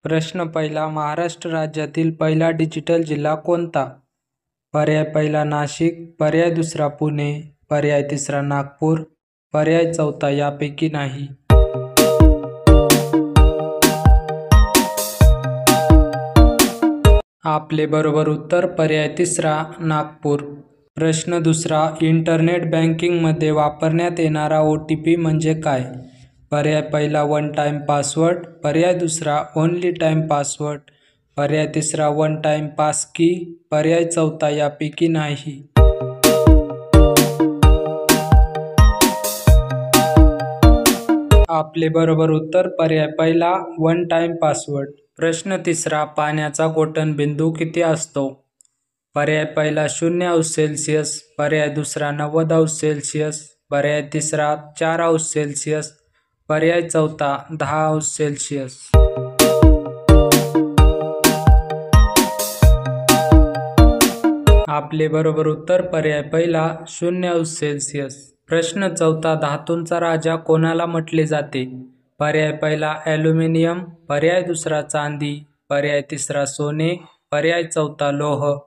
प्रश्न पहिला, महाराष्ट्र राज्यातील पहिला डिजिटल जिल्हा कोणता? पर्याय पहिला नाशिक, पर्याय दुसरा पुणे, पर्याय तिसरा नागपूर, पर्याय चौथा यापैकी नाही. आपले बरोबर उत्तर पर्याय तिसरा नागपूर. प्रश्न दुसरा, इंटरनेट बँकिंगमध्ये वापरण्यात येणारा OTP म्हणजे काय? पर्याय पहिला वन टाइम पासवर्ड, पर्याय दुसरा ओनली टाइम पासवर्ड, पर्याय तिसरा वन टाइम पास की, पर्याय चौथा यापैकी नाही. आपले बरोबर उत्तर पर्याय पहिला वन टाइम पासवर्ड. प्रश्न तिसरा, पाण्याचा गोठणबिंदू किती असतो? पर्याय पहिला 0°C, पर्याय दुसरा 90°C, पर्याय तिसरा 4°C, पर्याय चौथा 10°C. आपले बरोबर उत्तर पर्याय पहिला 0°C. प्रश्न चौथा, धातूंचा राजा कोणाला म्हटले जाते? पर्याय पहिला ॲल्युमिनियम, पर्याय दुसरा चांदी, पर्याय तिसरा सोने, पर्याय चौथा लोह.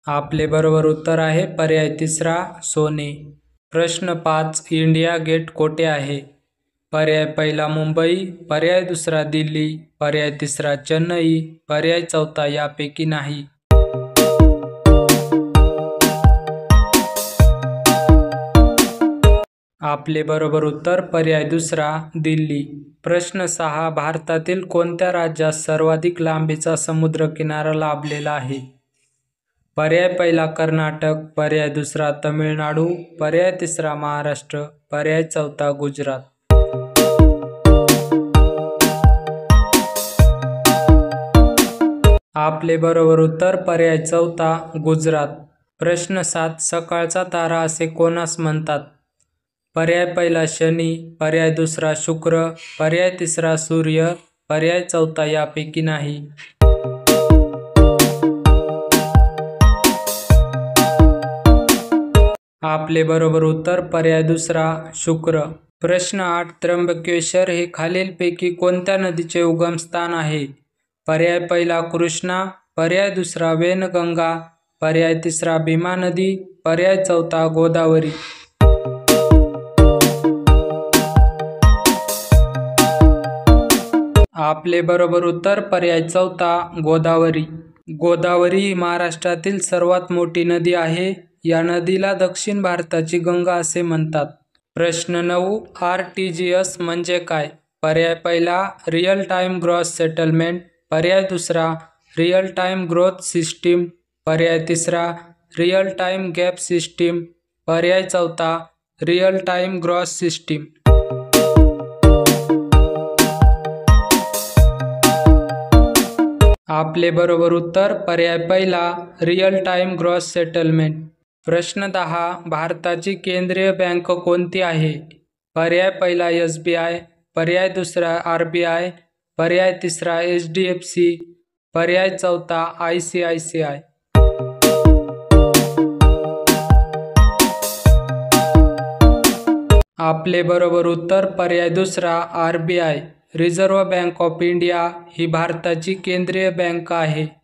आपले बरोबर उत्तर आहे पर्याय तिसरा सोने. प्रश्न 5, इंडिया गेट कोठे आहे? पर्याय पहिला मुंबई, पर्याय दुसरा दिल्ली, पर्याय तिसरा चेन्नई, पर्याय चौथा यापैकी नाही. आपले बरोबर उत्तर पर्याय दुसरा दिल्ली. प्रश्न 6, भारतातील कोणत्या राज्यात सर्वाधिक लांबीचा समुद्रकिनारा लाभलेला आहे? पर्याय पहिला कर्नाटक, पर्याय दुसरा तमिळनाडू, पर्याय तिसरा महाराष्ट्र, पर्याय चौथा गुजरात. आपले बरोबर उत्तर पर्याय चौथा गुजरात. प्रश्न 7, सकाळचा तारा असे कोणास म्हणतात? पर्याय पहिला शनी, पर्याय दुसरा शुक्र, पर्याय तिसरा सूर्य, पर्याय चौथा यापैकी नाही. आपले बरोबर उत्तर पर्याय दुसरा शुक्र. प्रश्न 8, त्र्यंबकेश्वर हे खालीलपैकी कोणत्या नदीचे उगमस्थान आहे? पर्याय पहिला कृष्णा, पर्याय दुसरा वेनगंगा, पर्याय तिसरा भीमा नदी, पर्याय चौथा गोदावरी. आपले बरोबर उत्तर पर्याय चौथा गोदावरी. गोदावरी ही महाराष्ट्रातील सर्वात मोठी नदी आहे. या नदीला दक्षिण भारताची गंगा असे म्हणतात. प्रश्न 9, RTGS म्हणजे काय? पर्याय पहिला रिअल टाइम ग्रॉस सेटलमेंट, पर्याय दुसरा रिअल टाइम ग्रोथ सिस्टीम, पर्याय तिसरा रिअल टाइम गॅप सिस्टीम, पर्याय चौथा रिअल टाइम ग्रॉस सिस्टीम. आपले बरोबर उत्तर पर्याय पहिला रिअल टाइम ग्रॉस सेटलमेंट. प्रश्न 10, भारताची केंद्रीय बँक कोणती आहे? पर्याय पहिला SBI, पर्याय दुसरा RBI, पर्याय तिसरा HDFC, पर्याय चौथा ICICI. आपले बरोबर उत्तर पर्याय दुसरा RBI. Reserve bank of India ही भारताची केंद्रीय बँक आहे.